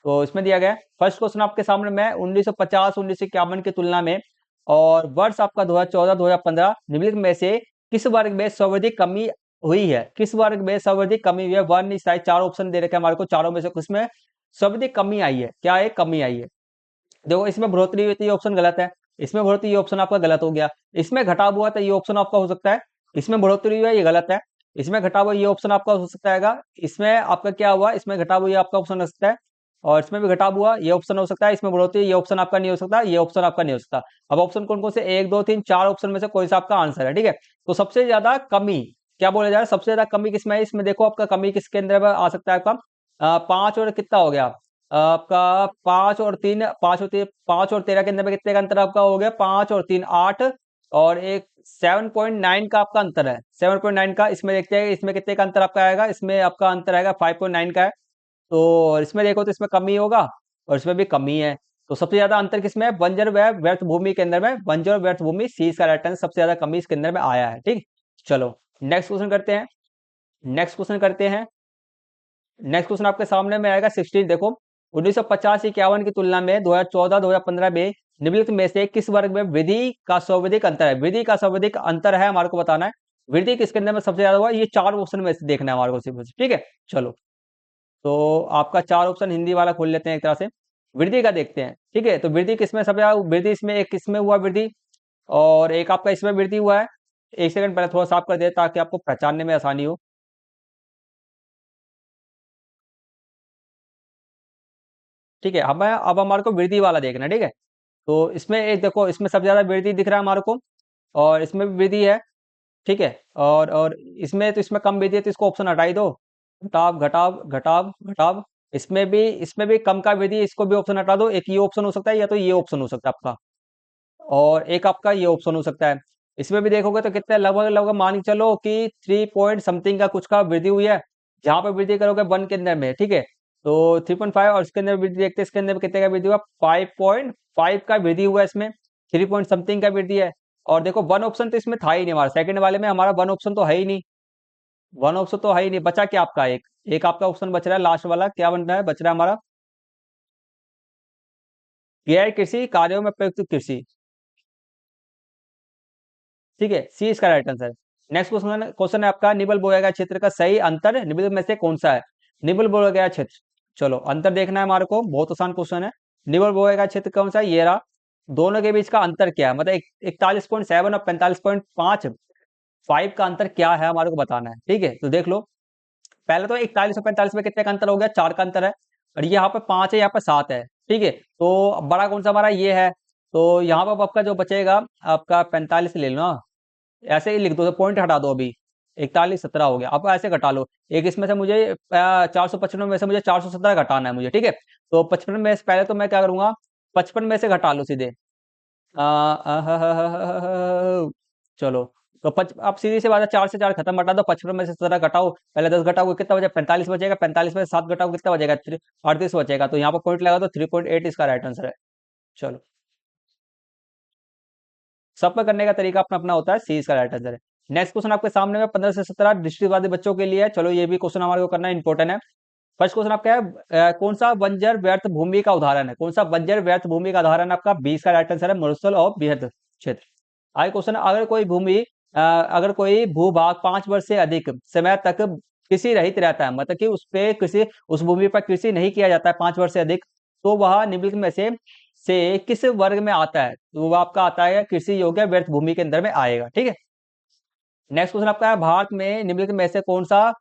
तो इसमें दिया गया है फर्स्ट क्वेश्चन आपके सामने में 1950-1951 की तुलना में और वर्ष आपका 2014-2015 निम्नलिखित में से किस वर्ग में सर्वाधिक कमी हुई है? किस वर्ग में सर्वाधिक कमी हुई है? वन इस साइड चार ऑप्शन दे रखे हैं हमारे को, चारों में से किसमें सर्वाधिक कमी आई है? क्या है, कमी आई है? देखो इसमें बढ़ोतरी हुई थी, ये ऑप्शन गलत है। इसमें बढ़ोतरी, ये ऑप्शन आपका गलत हो गया। इसमें घटाव हुआ था, ये ऑप्शन आपका हो सकता है। इसमें बढ़ोतरी हुआ, ये गलत है। इसमें घटाव हुआ, ये ऑप्शन आपका हो सकता है। इसमें आपका क्या हुआ, इसमें घटाव हुआ, ये आपका ऑप्शन हो सकता है। और इसमें भी घटाव हुआ, ये ऑप्शन हो सकता है। इसमें बढ़ोतरी, ये ऑप्शन आपका नहीं हो सकता, ये ऑप्शन आपका नहीं हो सकता। अब ऑप्शन कौन कौन से, 1 2 3 4 ऑप्शन में से कोई सा आपका आंसर है। ठीक है, तो सबसे ज्यादा कमी क्या बोला जा रहा है, सबसे ज्यादा कमी किसमें है? इसमें देखो आपका कमी किसके अंदर आ सकता है आपका, 5 और कितना हो गया आपका, 5 और 13 के अंदर में कितने का अंतर आपका हो गया, 5 और 3 8 और एक 7.9 का आपका अंतर है, 7.9 का। इसमें देखते हैं इसमें कितने का अंतर आपका आएगा, इसमें आपका अंतर आएगा 5.9 का है। तो इसमें देखो तो इसमें कमी होगा और इसमें भी कमी है। तो सबसे ज्यादा अंतर किसमें है? बंजर व व्यर्थ भूमि के अंदर में, बंजर और व्यर्थ भूमि, सी इसका राइट आंसर, सबसे ज्यादा कमी इसके अंदर में आया है। ठीक, चलो नेक्स्ट क्वेश्चन करते हैं। नेक्स्ट क्वेश्चन करते हैं, नेक्स्ट क्वेश्चन आपके सामने में आएगा 16, देखो 1950-51 की तुलना में 2014-2015 में निम्नलिखित में से किस वर्ग में वृद्धि का सर्वाधिक अंतर है? वृद्धि का सर्वाधिक अंतर है हमारे को बताना है, वृद्धि किसके अंदर में सबसे ज्यादा हुआ, ये चार ऑप्शन में से देखना है हमारे को सिर्फ। ठीक है, चलो तो आपका चार ऑप्शन हिंदी वाला खोल लेते हैं एक तरह से, वृद्धि का देखते हैं। ठीक है, तो वृद्धि किसमें सबसे ज्यादा वृद्धि, इसमें एक किसमें हुआ वृद्धि और एक आपका इसमें वृद्धि हुआ है। एक सेकंड पहले थोड़ा साफ कर दे ताकि आपको पहचानने में आसानी हो। ठीक है, अब हमारे को वृद्धि वाला देखना है। ठीक है, तो इसमें एक देखो, इसमें सबसे ज्यादा वृद्धि दिख रहा है हमारे को और इसमें भी वृद्धि है। ठीक है, और इसमें तो इसमें कम वृद्धि है, तो इसको ऑप्शन हटा ही दो, घटाव घटाव घटाव घटाव। इसमें भी कम का वृद्धि, इसको भी ऑप्शन हटा दो। एक ये ऑप्शन हो सकता है या तो ये ऑप्शन हो सकता है आपका, और एक आपका ये ऑप्शन हो सकता है। इसमें भी देखोगे तो कितने लगभग लगभग मान के चलो कि 3 पॉइंट समथिंग का कुछ का वृद्धि हुई है। जहां पर वृद्धि करोगे 1 के अंदर में, ठीक है, तो 3.5 और इसके अंदर वृद्धि देखते हैं, इसके अंदर कितने का वृद्धि हुआ, 5.5 का वृद्धि हुआ। इसमें 3 पॉइंट समथिंग का वृद्धि है। और देखो 1 ऑप्शन तो इसमें था ही नहीं, हमारा सेकंड वाले में हमारा 1 ऑप्शन तो है ही नहीं, 1 ऑप्शन तो है ही नहीं। बचा क्या आपका, एक एक आपका ऑप्शन बच रहा है लास्ट वाला, क्या बन रहा है, बच रहा है हमारा गैर कृषि कार्यों में प्रयुक्त कृषि। ठीक है, सी इसका राइट आंसर है। नेक्स्ट क्वेश्चन क्वेश्चन है आपका, निबल बोया गया क्षेत्र का सही अंतर निम्नलिखित में से कौन सा है? निबल बोया गया क्षेत्र, चलो अंतर देखना है हमारे को, बहुत आसान क्वेश्चन है। निम्न भूभाग का क्षेत्र कौन सा है, ये रहा। दोनों के बीच का अंतर क्या है, मतलब 41.7 और 45.5 का अंतर क्या है हमारे को बताना है। ठीक है, तो देख लो, पहले तो 41 और 45 में कितने का अंतर हो गया, 4 का अंतर है, और यहाँ पे 5 है, यहाँ पे 7 है। ठीक है, तो बड़ा कौन सा हमारा ये है, तो यहाँ पर आपका जो बचेगा आपका 45 ले लो ना, ऐसे ही लिख दो, तो पॉइंट हटा दो अभी, 41 17 हो गया। अब ऐसे घटा लो, एक इसमें से मुझे 455 में से मुझे 417 घटाना है मुझे। ठीक है, तो 55 में से पहले तो मैं क्या करूंगा, 55 में से घटा लो सीधे। चलो, तो अब सीधी सी बात है, 4 से 4 खत्म, हटा दो, 55 में से 17 घटाओ, पहले 10 घटाओ कितना बचेगा, 45 बचेगा, 45 में से 7 घटाओ कितना बचेगा, 38 बचेगा। तो यहाँ पर पॉइंट लगा दो, 3.8 इसका राइट आंसर है। चलो, सबका करने का तरीका अपना अपना होता है, सी इसका राइट आंसर है। नेक्स्ट क्वेश्चन आपके सामने में 15 से 17 दृष्टिबाधित बच्चों के लिए है। चलो, ये भी क्वेश्चन हमारे को करना इंपॉर्टेंट है। फर्स्ट क्वेश्चन आपका है, कौन सा बंजर व्यर्थ भूमि का उदाहरण है, कौन सा बंजर व्यर्थ भूमि का उदाहरण आपका 20 का राइट आंसर है, मरुस्थल और बृहद क्षेत्र। आगे क्वेश्चन, अगर कोई भूभाग 5 वर्ष से अधिक समय तक कृषि रहित रहता है, मतलब कि उस भूमि पर कृषि नहीं किया जाता है 5 वर्ष से अधिक, तो वह निम्नलिखित में से किस वर्ग में आता है, तो वह आपका आता है कृषि योग्य व्यर्थ भूमि के अंदर में आएगा। ठीक है, नेक्स्ट क्वेश्चन आपका है, भारत में निम्नलिखित में से कौन सा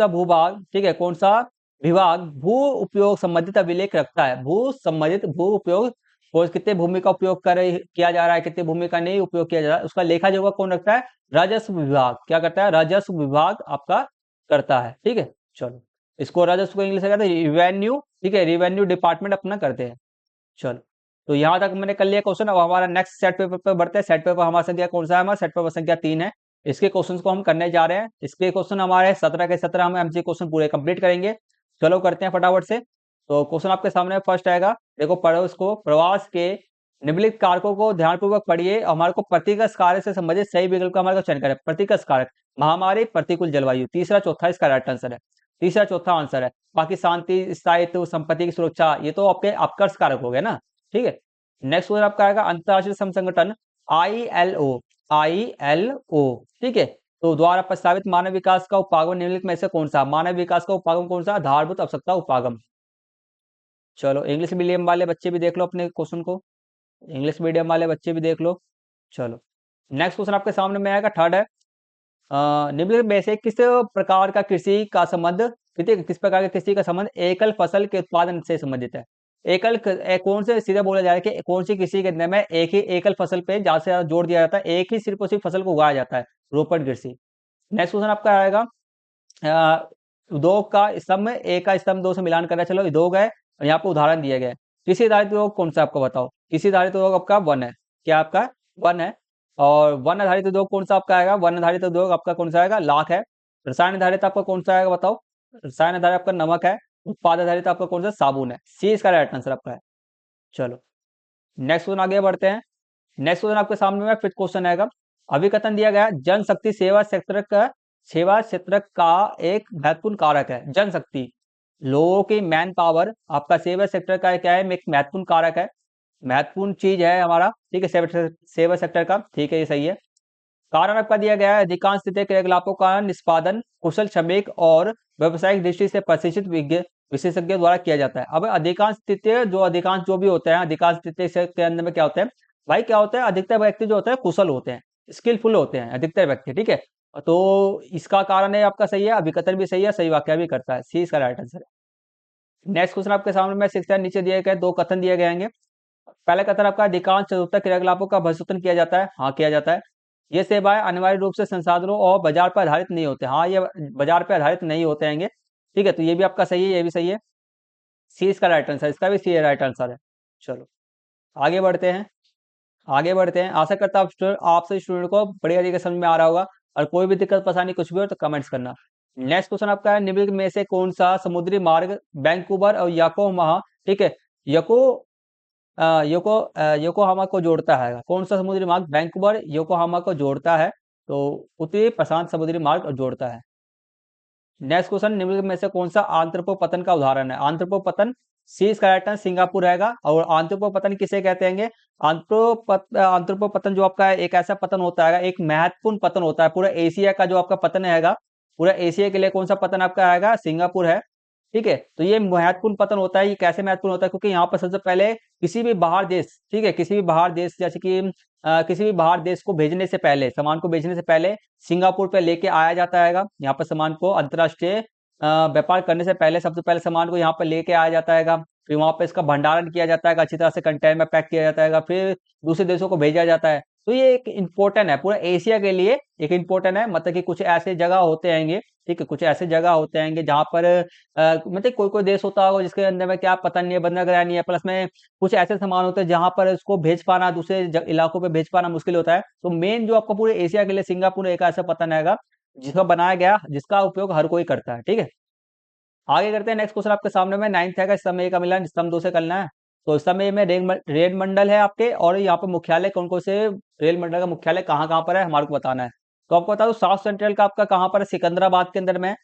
भूभाग, ठीक है, कौन सा विभाग भू उपयोग संबंधित अभिलेख रखता है, भू संबंधित भू उपयोग, और कितने भूमि का उपयोग किया जा रहा है, कितने भूमि का नहीं उपयोग किया जा रहा है, उसका लेखा जोखा कौन रखता है, राजस्व विभाग। क्या करता है, राजस्व विभाग आपका करता है। ठीक है, चलो, इसको राजस्व को इंग्लिश में कहते हैं रिवेन्यू। ठीक है, रिवेन्यू डिपार्टमेंट अपना करते हैं। चलो, तो यहाँ तक मैंने कर लिया क्वेश्चन। अब हमारा नेक्स्ट सेट पेपर पे बढ़ते हैं। सेट पेपर हमारा संख्या कौन सा है, हमारा सेट पेपर संख्या 3 है। इसके क्वेश्चंस को हम करने जा रहे हैं। इसके क्वेश्चन हमारे 17 के 17 हम एमसी क्वेश्चन पूरे कंप्लीट करेंगे। चलो, करते हैं फटाफट से। तो क्वेश्चन आपके सामने फर्स्ट आएगा, देखो पढ़ो इसको। प्रवास के निम्नलिखित कारकों को ध्यानपूर्वक पढ़िए, हमारे को प्रतिकर्ष कारक से संबंधित सही विकल्प का हमारे को चयन करें। प्रतिकर्ष कारक, महामारी, प्रतिकूल जलवायु, तीसरा चौथा इसका राइट आंसर है, तीसरा चौथा आंसर है। बाकी शांति, स्थायित्व, संपत्ति की सुरक्षा, ये तो आपके अपकर्ष कारक हो गए ना। ठीक है, नेक्स्ट क्वेश्चन आपका आएगा, अंतरराष्ट्रीय श्रम संगठन ILO, ILO, ठीक है, तो द्वारा प्रस्तावित मानव विकास का उपागम निम्नलिखित में से कौन सा, मानव विकास का उपागम कौन सा, आधारभूत आवश्यकता उपागम। चलो, इंग्लिश मीडियम वाले बच्चे भी देख लो अपने क्वेश्चन को, इंग्लिश मीडियम वाले बच्चे भी देख लो। चलो, नेक्स्ट क्वेश्चन आपके सामने में आएगा, थर्ड है, निम्नलिखित में से किस प्रकार का कृषि का संबंध, किस प्रकार के कृषि का संबंध एकल फसल के उत्पादन से संबंधित है। कौन से सीधे बोला जा रहा है कि कौन सी कृषि के अंदर में एक ही एकल फसल पे ज्यादा से ज्यादा जोर दिया जाता है, एक ही सिर्फ और सिर्फ फसल को उगाया जाता है, रोपण कृषि। नेक्स्ट क्वेश्चन आपका आएगा, उद्योग का स्तंभ, एक का स्तंभ दो से मिलान करना। चलो, उद्योग है और यहाँ पे उदाहरण दिए गए। कृषि आधारित उद्योग कौन सा आपको बताओ, कृषि आधारित उद्योग आपका वन है, क्या आपका वन है। और वन आधारित उद्योग कौन सा आपका आएगा, वन आधारित उद्योग आपका कौन सा आएगा, लाख है। रसायन आधारित आपका कौन सा आएगा बताओ, रसायन आधारित आपका नमक है। उत्पाद आधारित आपका कौन सा, साबुन है। सी इसका राइट आंसर आपका है। चलो, नेक्स्ट क्वेश्चन आगे बढ़ते हैं। नेक्स्ट क्वेश्चन आपके सामने में फिफ्थ क्वेश्चन आएगा, अभिकथन दिया गया है, जनशक्ति सेवा क्षेत्र का एक महत्वपूर्ण कारक है। जनशक्ति, लोगों की मैन पावर आपका सेवा सेक्टर का क्या है, एक महत्वपूर्ण कारक है, महत्वपूर्ण चीज है हमारा। ठीक है, सेवा सेक्टर का, ठीक है, ये सही है। कारण आपका दिया गया है, अधिकांश तृतीय क्रियाकलापों का निष्पादन कुशल श्रमिक और व्यावसायिक दृष्टि से प्रशिक्षित विशेषज्ञ द्वारा किया जाता है। अब अधिकांश जो भी होते हैं, अधिकांश तृतीय के अंदर में क्या होता है भाई, क्या होता है, अधिकतर व्यक्ति जो होते हैं कुशल होते हैं, स्किलफुल होते हैं अधिकतर व्यक्ति। ठीक है, तो इसका कारण है आपका सही है, अभिकथन भी सही है, सही वाक्य भी करता है, सी इसका राइट आंसर है। नेक्स्ट क्वेश्चन आपके सामने में 6 नीचे दिए गए 2 कथन दिए गए हैं। पहला कथन आपका, अधिकांश चतुर्थ क्रियाकलापों का भविष्यत्वन किया जाता है, हाँ किया जाता है। ये सेवाएं अनिवार्य रूप से संसाधनों और बाजार पर आधारित नहीं होते, हाँ ये बाजार पर आधारित नहीं होते हैं। ठीक है, तो ये भी आपका सही है, ये भी सही है, सी इसका राइट आंसर, इसका भी सी राइट आंसर है। चलो, आगे बढ़ते हैं, आगे बढ़ते हैं। आशा करता हूँ आपसे स्टूडेंट को बढ़िया तरीके समझ में आ रहा होगा, और कोई भी दिक्कत परेशानी कुछ भी हो तो कमेंट्स करना। नेक्स्ट क्वेश्चन आपका है, निम्नलिखित में से कौन सा समुद्री मार्ग वैंकूवर और योकोहामा, ठीक है, योको योकोहामा को जोड़ता है, कौन सा समुद्री मार्ग वैंकूवर योकोहामा को जोड़ता है, तो उत्तरी प्रशांत समुद्री मार्ग जोड़ता है। नेक्स्ट क्वेश्चन, निम्नलिखित में से कौन सा आंत्रपोपतन का उदाहरण है, आंत्रपोपतन, सी इसका राइट आंसर सिंगापुर रहेगा। और आंत्रपोपतन किसे कहते हैं, आंत्रपोपतन जो आपका है एक ऐसा पतन होता है, एक महत्वपूर्ण पतन होता है पूरा एशिया का, जो आपका पतन हैगा पूरा एशिया के लिए, कौन सा पतन आपका आएगा, सिंगापुर है। ठीक है, तो ये महत्वपूर्ण पतन होता है। ये कैसे महत्वपूर्ण होता है? क्योंकि यहाँ पर सबसे पहले किसी भी बाहर देश, ठीक है, किसी भी बाहर देश जैसे कि किसी भी बाहर देश को भेजने से पहले, सामान को भेजने से पहले सिंगापुर पे लेके आया जाता है। यहाँ पर सामान को अंतर्राष्ट्रीय व्यापार करने से पहले सबसे पहले सामान को यहाँ पर लेके आया जाता है। फिर वहाँ पे इसका भंडारण किया जाता है, अच्छी तरह से कंटेनर में पैक किया जाता है, फिर दूसरे देशों को भेजा जाता है। तो ये एक इम्पोर्टेंट है, पूरा एशिया के लिए एक इम्पोर्टेंट है। मतलब कि कुछ ऐसे जगह होते हैंगे, ठीक है, कुछ ऐसे जगह होते हैंगे जहाँ पर मतलब कोई-कोई देश होता होगा जिसके अंदर में क्या पता नहीं है, बंदरगाह नहीं है, प्लस में कुछ ऐसे सामान होते हैं जहाँ पर इसको भेज पाना दूसरे इलाकों पे भेज पाना मुश्किल होता है। तो मेन जो आपका पूरे एशिया के लिए सिंगापुर एक ऐसा पतन रहेगा जिसका बनाया गया, जिसका उपयोग हर कोई करता है, ठीक है। आगे करते हैं, नेक्स्ट क्वेश्चन आपके सामने में 9th है, समय का मिलान स्तंभ 2 से करना है। तो समय में रेल मंडल है आपके, और यहाँ पे मुख्यालय कौन-कौन से रेल मंडल का मुख्यालय कहाँ-कहाँ पर है हमारे को बताना है। तो आपको बता दूं साउथ सेंट्रल का आपका कहाँ पर है, सिकंदराबाद के अंदर में है।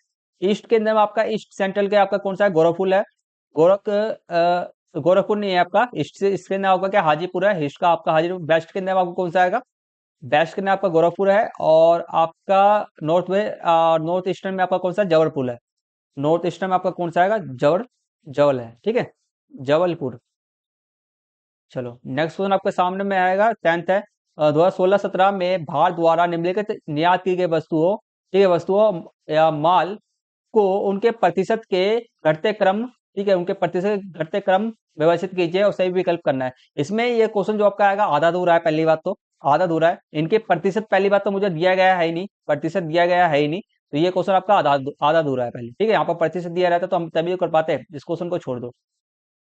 ईस्ट के अंदर में आपका ईस्ट सेंट्रल के आपका कौन सा है, गोरखपुर है। गोरखपुर नहीं है आपका, ईस्ट से इसके अंदर आपका क्या हाजीपुर है, ईस्ट का आपका हाजीपुर। वेस्ट के अंदर आपको कौन सा आएगा, वेस्ट के अंदर आपका गोरखपुर है, और आपका नॉर्थ ईस्टर्न में आपका कौन सा जबलपुर है। नॉर्थ ईस्टर्न में आपका कौन सा आएगा, जवल है, ठीक है, जबलपुर। चलो नेक्स्ट क्वेश्चन आपके सामने में आएगा 10th है। 2016-17 में भारत द्वारा निम्नलिखित निर्यात की गई वस्तुओं, ठीक है, वस्तुओं या माल को उनके प्रतिशत के घटते क्रम, ठीक है, उनके प्रतिशत के घटते क्रम व्यवस्थित कीजिए और सही विकल्प करना है। इसमें ये क्वेश्चन जो आपका आएगा आधा अधूरा है, पहली बात तो आधा अधूरा है। इनके प्रतिशत पहली बात तो मुझे दिया गया है ही नहीं, प्रतिशत दिया गया है ही नहीं, तो ये क्वेश्चन आपका आधा आधा अधूरा है पहले, ठीक है। यहाँ पर प्रतिशत दिया रहता तो हम तभी कर पाते हैं। इस क्वेश्चन को छोड़ दो,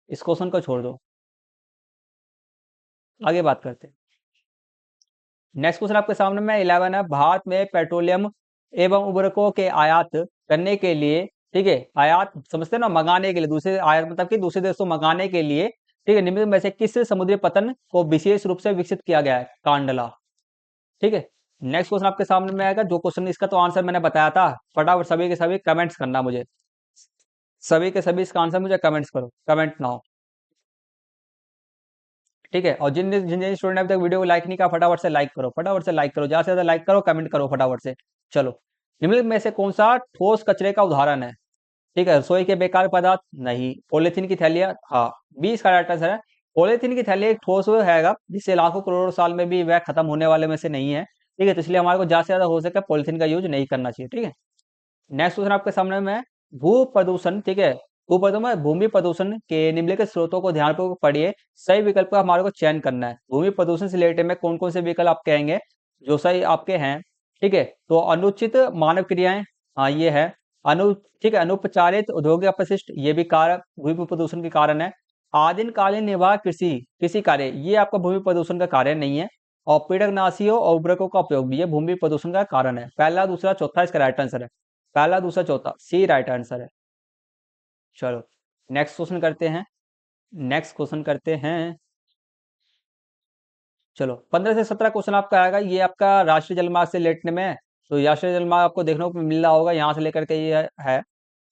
इस क्वेश्चन को छोड़ दो, आगे बात करते हैं। नेक्स्ट क्वेश्चन आपके सामने में 11 है। भारत में पेट्रोलियम एवं उर्वरकों के आयात करने के लिए, ठीक है, आयात समझते हैं ना, मंगाने के लिए, दूसरे आयात मतलब कि दूसरे देशों मंगाने के लिए, ठीक है, निम्न में से किस समुद्री पतन को विशेष रूप से विकसित किया गया है, कांडला, ठीक है। नेक्स्ट क्वेश्चन आपके सामने में आएगा, जो क्वेश्चन इसका तो आंसर मैंने बताया था, फटाफट सभी के सभी कमेंट्स करना मुझे, सभी के सभी इसका आंसर मुझे कमेंट्स करो, कमेंट नाउ, ठीक है। और जिन जिन जिन स्टूडेंट ने अभी तक वीडियो को लाइक नहीं किया, फटाफट से लाइक करो, फटाफट से लाइक करो, ज्यादा से ज्यादा लाइक करो, कमेंट करो फटाफट से। चलो, निम्नलिखित में से कौन सा ठोस कचरे का उदाहरण है, ठीक है। रसोई के बेकार पदार्थ नहीं, पॉलीथीन की थैलियां, हाँ, 20 का राइट आंसर है। पॉलीथीन की थैली एक ठोस हैगा जिससे लाखों करोड़ों साल में भी वह खत्म होने वाले में से नहीं है, ठीक है। तो इसलिए हमारे को ज्यादा से ज्यादा हो सके पॉलीथीन का यूज नहीं करना चाहिए, ठीक है। नेक्स्ट क्वेश्चन आपके सामने में है, भू प्रदूषण, ठीक है, भू प्रदूषण में भूमि प्रदूषण के निम्नलिखित स्रोतों को ध्यानपूर्वक पढ़िए, सही विकल्प का हमारे को चयन करना है। भूमि प्रदूषण से रिलेटेड में कौन कौन से विकल्प आप कहेंगे जो सही आपके हैं, ठीक है। तो अनुचित मानव क्रियाएं, हाँ ये है। अनु ठीक है, अनुपचारित औद्योगिक अपशिष्ट, ये भी कारक भूमि प्रदूषण के कारण है। आदिमकालीन निर्वाह कृषि कृषि कार्य, ये आपका भूमि प्रदूषण का कार्य नहीं है। और पीड़कनाशियों और उर्वरकों का उपयोग भी ये भूमि प्रदूषण का कारण है। पहला दूसरा चौथा इसका राइट आंसर है, पहला दूसरा चौथा सी राइट आंसर है। चलो नेक्स्ट क्वेश्चन करते हैं, नेक्स्ट क्वेश्चन करते हैं। चलो 15 से 17 क्वेश्चन आपका आएगा, ये आपका राष्ट्रीय जलमार्ग से लेटने में है। तो राष्ट्रीय जलमार्ग आपको देखने को मिल रहा होगा, यहाँ से लेकर के ये है।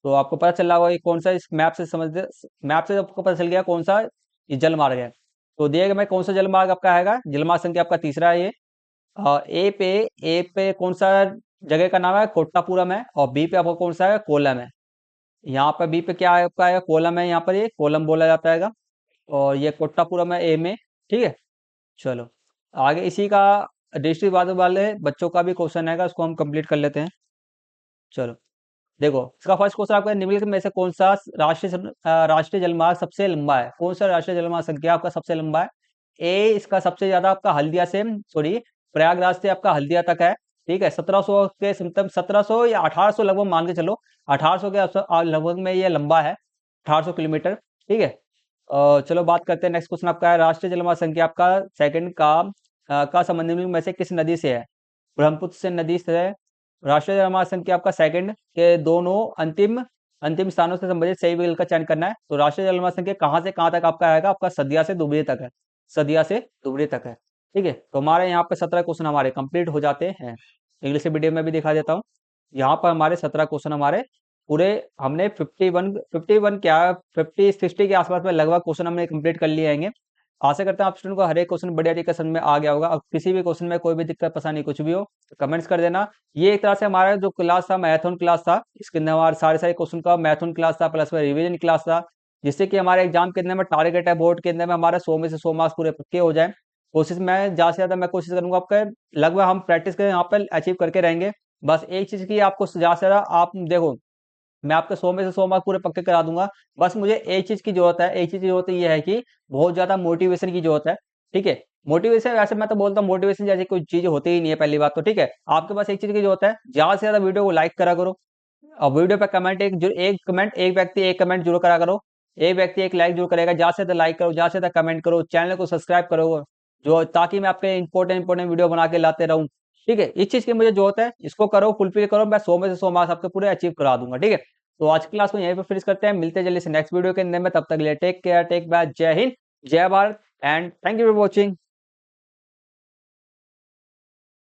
तो आपको पता चल रहा होगा ये कौन सा, इस मैप से समझ, मैप से आपको पता चल गया कौन सा ये जलमार्ग है। तो दिए गए में कौन सा जलमार्ग आपका आएगा, जलमार्ग संख्या आपका तीसरा है ये। ए पे कौन सा जगह का नाम है, कोट्टापुरम है। और बी पे आपको कौन सा है, कोलम है। यहाँ पर बी पे क्या है आपका है, कोलम है, यहाँ पर ये कोलम बोला जाता है। और ये कोट्टापुरम है ए में, ठीक है। चलो आगे इसी का डिस्ट्रिक्ट वाले बच्चों का भी क्वेश्चन आएगा, उसको हम कंप्लीट कर लेते हैं। चलो देखो, इसका फर्स्ट क्वेश्चन आपका निम्नलिखित में से कौन सा राष्ट्रीय जलमार्ग सबसे लंबा है, कौन सा राष्ट्रीय जलमार्ग संख्या आपका सबसे लंबा है। ए इसका सबसे ज्यादा आपका हल्दिया से, सॉरी, प्रयागराज से आपका हल्दिया तक है, ठीक है। 1700 के मतलब 1700 या 1800 लगभग मान के चलो, 1800 के लगभग में ये लंबा है, 1800 किलोमीटर, ठीक है। चलो बात करते हैं, नेक्स्ट क्वेश्चन आपका है, राष्ट्रीय जलमार्ग संख्या आपका सेकंड का संबंध निम्नलिखित में से किस नदी से है। ब्रह्मपुत्र से नदी से है। राष्ट्रीय जलमार्ग संख्या आपका सेकंड के दोनों अंतिम अंतिम स्थानों से संबंधित सही विकल्प का चयन करना है। तो राष्ट्रीय जलमार्ग संख्या कहाँ से कहाँ तक आपका आएगा, आपका सदिया से दुबई तक है, सदिया से दुबई तक है, ठीक है। तो हमारे यहाँ पे 17 क्वेश्चन हमारे कंप्लीट हो जाते हैं। इंग्लिश मीडियम में भी दिखा देता हूँ। यहाँ पर हमारे 17 क्वेश्चन हमारे पूरे, हमने 51 क्या 50 60 के आसपास में लगभग क्वेश्चन हमने कंप्लीट कर लिए हैं। आशा करता हूँ आप स्टूडेंट को हर एक क्वेश्चन बढ़िया तरीके से समझ में आ गया होगा। अब किसी भी क्वेश्चन में कोई भी दिक्कत परेशानी कुछ भी हो तो कमेंट्स कर देना। ये एक तरह से हमारा जो क्लास था मैराथन क्लास था, इसके अंदर हमारे सारे क्वेश्चन का मैराथन क्लास था, प्लस में रिवीजन क्लास था, जिससे कि हमारे एग्जाम के अंदर में टारगेट है बोर्ड के अंदर में हमारा 100 में से 100 मार्क्स पूरे पक्के हो जाए। कोशिश मैं ज़्यादा से ज़्यादा मैं कोशिश करूंगा आपका लगभग हम प्रैक्टिस करें यहाँ पर अचीव करके रहेंगे। बस एक चीज़ की आपको ज़्यादा से ज़्यादा आप देखो, मैं आपके 100 में से 100 मार्क पूरे पक्के करा दूंगा। बस मुझे एक चीज़ की ज़रूरत है, एक चीज़ की ज़रूरत ये है कि बहुत ज़्यादा मोटिवेशन की ज़रूरत है, ठीक है? मोटिवेशन वैसे मैं तो बोलता हूँ मोटिवेशन जैसी कोई चीज़ होती ही नहीं है पहली बात तो, ठीक है? आपके पास एक चीज़ की ज़रूरत है, ज़्यादा से ज़्यादा वीडियो को लाइक करा करो और वीडियो पे कमेंट एक कमेंट एक व्यक्ति एक कमेंट ज़रूर करा करो, एक व्यक्ति एक लाइक ज़रूर करेगा, ज़्यादा से ज़्यादा लाइक करो, ज़्यादा से ज़्यादा कमेंट करो, चैनल को सब्सक्राइब करो, जो ताकि मैं आपके इंपॉर्टेंट वीडियो बना के लाते रहूँ, ठीक है? इस चीज़ की मुझे ज़रूरत है, इसको करो, फुलफिल करो, मैं 100 में से 100 मार्क्स आपके पूरे अचीव करा दूँगा, ठीक है? तो आज की क्लास को यहीं पे फिनिश करते हैं, मिलते हैं जल्दी से नेक्स्ट वीडियो के अंदर में, तब तक के लिए टेक केयर, टेक बाय, जय हिंद, जय Bharat and thank you for watching.